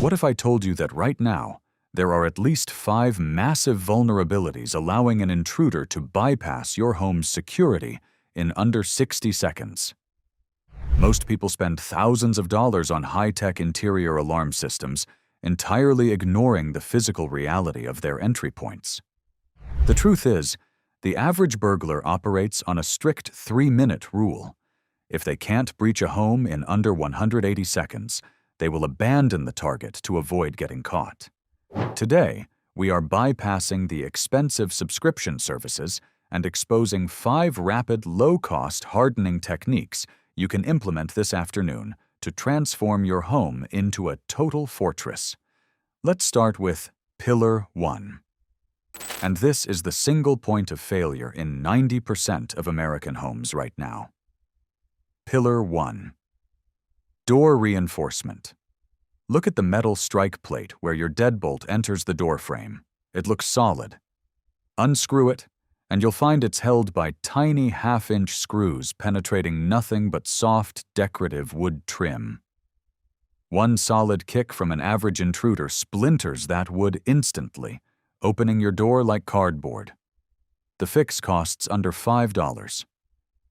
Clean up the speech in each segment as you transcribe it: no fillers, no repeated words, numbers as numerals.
What if I told you that right now, there are at least 5 massive vulnerabilities allowing an intruder to bypass your home's security in under 60 seconds? Most people spend thousands of dollars on high-tech interior alarm systems, entirely ignoring the physical reality of their entry points. The truth is, the average burglar operates on a strict 3-minute rule. If they can't breach a home in under 180 seconds, they will abandon the target to avoid getting caught. Today, we are bypassing the expensive subscription services and exposing 5 rapid, low-cost hardening techniques you can implement this afternoon to transform your home into a total fortress. Let's start with Pillar 1. And this is the single point of failure in 90% of American homes right now. Pillar 1. Door reinforcement. Look at the metal strike plate where your deadbolt enters the door frame. It looks solid. Unscrew it, and you'll find it's held by tiny half-inch screws penetrating nothing but soft, decorative wood trim. One solid kick from an average intruder splinters that wood instantly, opening your door like cardboard. The fix costs under $5.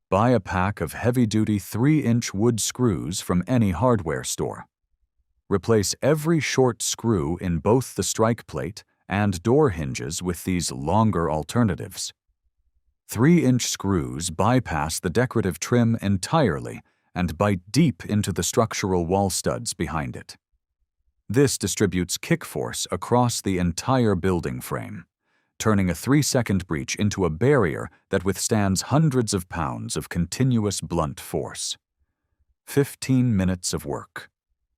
Buy a pack of heavy-duty 3-inch wood screws from any hardware store. Replace every short screw in both the strike plate and door hinges with these longer alternatives. 3-inch screws bypass the decorative trim entirely and bite deep into the structural wall studs behind it. This distributes kick force across the entire building frame, turning a 3-second breach into a barrier that withstands hundreds of pounds of continuous blunt force. 15 minutes of work.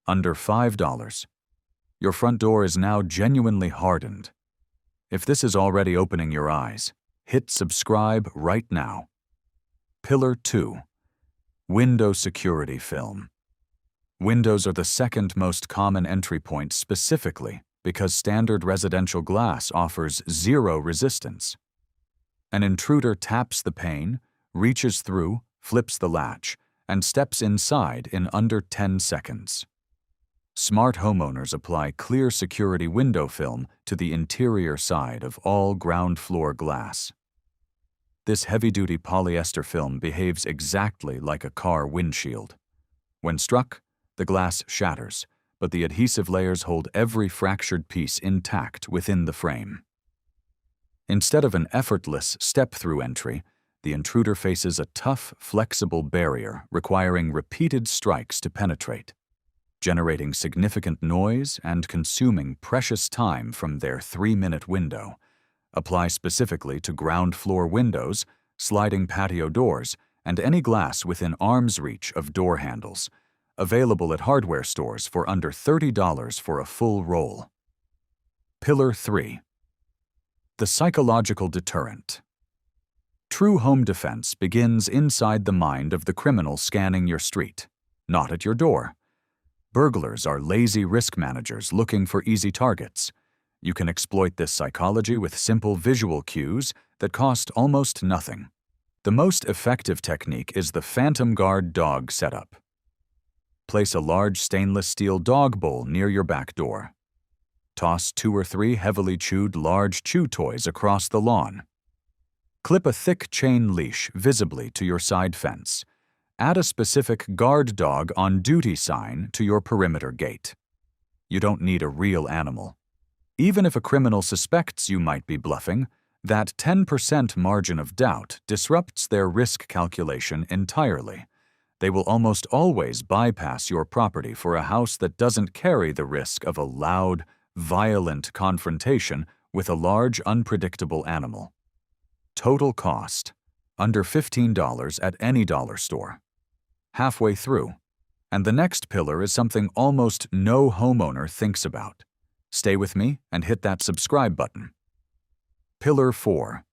Under $5. Your front door is now genuinely hardened. If this is already opening your eyes, hit subscribe right now. Pillar 2. Window security film. Windows are the second most common entry point specifically because standard residential glass offers zero resistance. An intruder taps the pane, reaches through, flips the latch, and steps inside in under 10 seconds. Smart homeowners apply clear security window film to the interior side of all ground floor glass. This heavy-duty polyester film behaves exactly like a car windshield. When struck, the glass shatters, but the adhesive layers hold every fractured piece intact within the frame. Instead of an effortless step-through entry, the intruder faces a tough, flexible barrier requiring repeated strikes to penetrate, generating significant noise and consuming precious time from their 3-minute window. Apply specifically to ground floor windows, sliding patio doors, and any glass within arm's reach of door handles. Available at hardware stores for under $30 for a full roll. Pillar 3. The psychological deterrent. True home defense begins inside the mind of the criminal scanning your street, not at your door. Burglars are lazy risk managers looking for easy targets. You can exploit this psychology with simple visual cues that cost almost nothing. The most effective technique is the Phantom Guard dog setup. Place a large stainless steel dog bowl near your back door. Toss 2 or 3 heavily chewed large chew toys across the lawn. Clip a thick chain leash visibly to your side fence. Add a specific guard dog on duty sign to your perimeter gate. You don't need a real animal. Even if a criminal suspects you might be bluffing, that 10% margin of doubt disrupts their risk calculation entirely. They will almost always bypass your property for a house that doesn't carry the risk of a loud, violent confrontation with a large, unpredictable animal. Total cost: under $15 at any dollar store. Halfway through, and the next pillar is something almost no homeowner thinks about. Stay with me and hit that subscribe button. Pillar 4.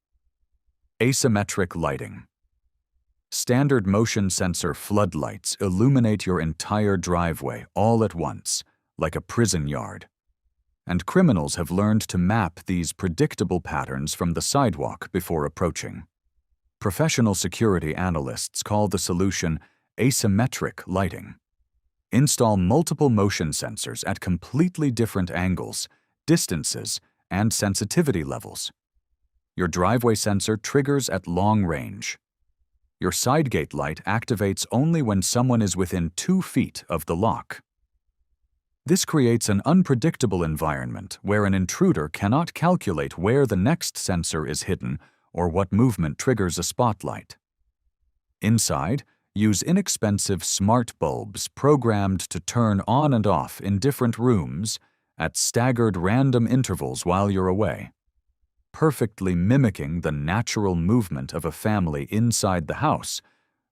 Asymmetric lighting. Standard motion sensor floodlights illuminate your entire driveway all at once, like a prison yard. And criminals have learned to map these predictable patterns from the sidewalk before approaching. Professional security analysts call the solution asymmetric lighting. Install multiple motion sensors at completely different angles, distances, and sensitivity levels. Your driveway sensor triggers at long range. Your side gate light activates only when someone is within 2 feet of the lock. This creates an unpredictable environment where an intruder cannot calculate where the next sensor is hidden or what movement triggers a spotlight. Inside, use inexpensive smart bulbs programmed to turn on and off in different rooms at staggered random intervals while you're away, perfectly mimicking the natural movement of a family inside the house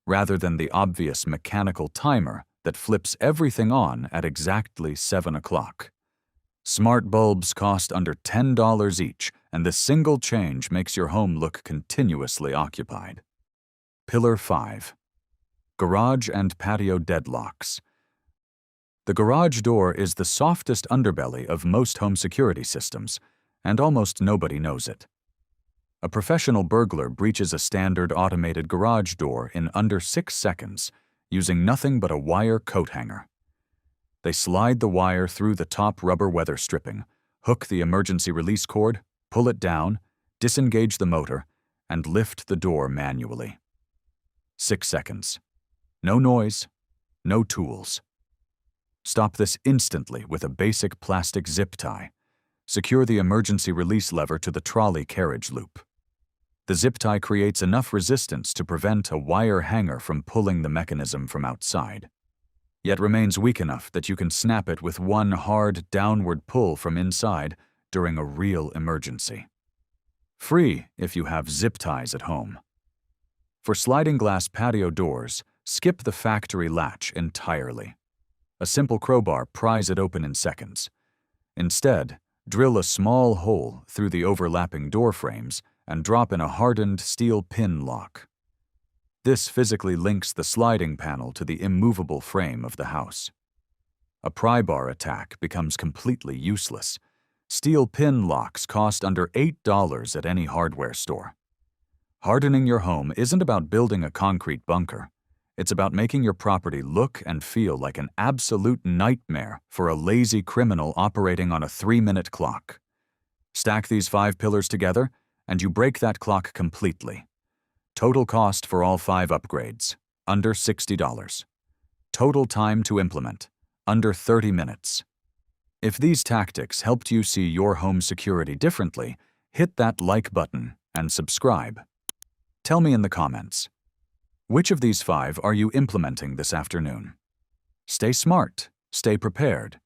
rather than the obvious mechanical timer that flips everything on at exactly 7 o'clock. Smart bulbs cost under $10 each, and the single change makes your home look continuously occupied. Pillar 5. Garage and patio deadlocks. The garage door is the softest underbelly of most home security systems, and almost nobody knows it. A professional burglar breaches a standard automated garage door in under 6 seconds using nothing but a wire coat hanger. They slide the wire through the top rubber weather stripping, hook the emergency release cord, pull it down, disengage the motor, and lift the door manually. 6 seconds. No noise, no tools. Stop this instantly with a basic plastic zip tie. Secure the emergency release lever to the trolley carriage loop. The zip tie creates enough resistance to prevent a wire hanger from pulling the mechanism from outside, yet remains weak enough that you can snap it with one hard downward pull from inside during a real emergency. Free if you have zip ties at home. For sliding glass patio doors, skip the factory latch entirely. A simple crowbar pries it open in seconds. Instead, drill a small hole through the overlapping door frames and drop in a hardened steel pin lock. This physically links the sliding panel to the immovable frame of the house. A pry bar attack becomes completely useless. Steel pin locks cost under $8 at any hardware store. Hardening your home isn't about building a concrete bunker. It's about making your property look and feel like an absolute nightmare for a lazy criminal operating on a 3-minute clock. Stack these 5 pillars together, and you break that clock completely. Total cost for all 5 upgrades, under $60. Total time to implement, under 30 minutes. If these tactics helped you see your home security differently, hit that like button and subscribe. Tell me in the comments, which of these 5 are you implementing this afternoon? Stay smart, stay prepared,